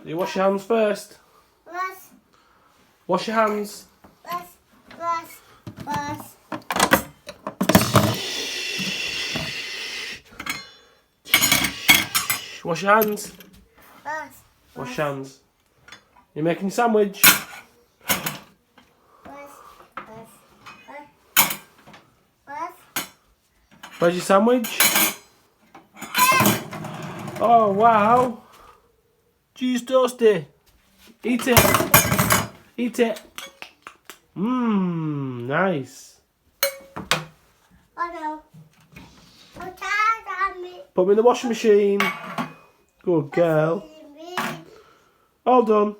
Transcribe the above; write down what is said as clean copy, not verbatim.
You wash your hands first. Wash. Wash your hands. Wash. Wash your hands. Wash your hands. You're making a sandwich. Where's your sandwich? Oh wow! Cheese toasty. Eat it. Eat it. Mmm, nice. Oh no. I'm tired of me. Put me in the washing machine. Good girl. All done.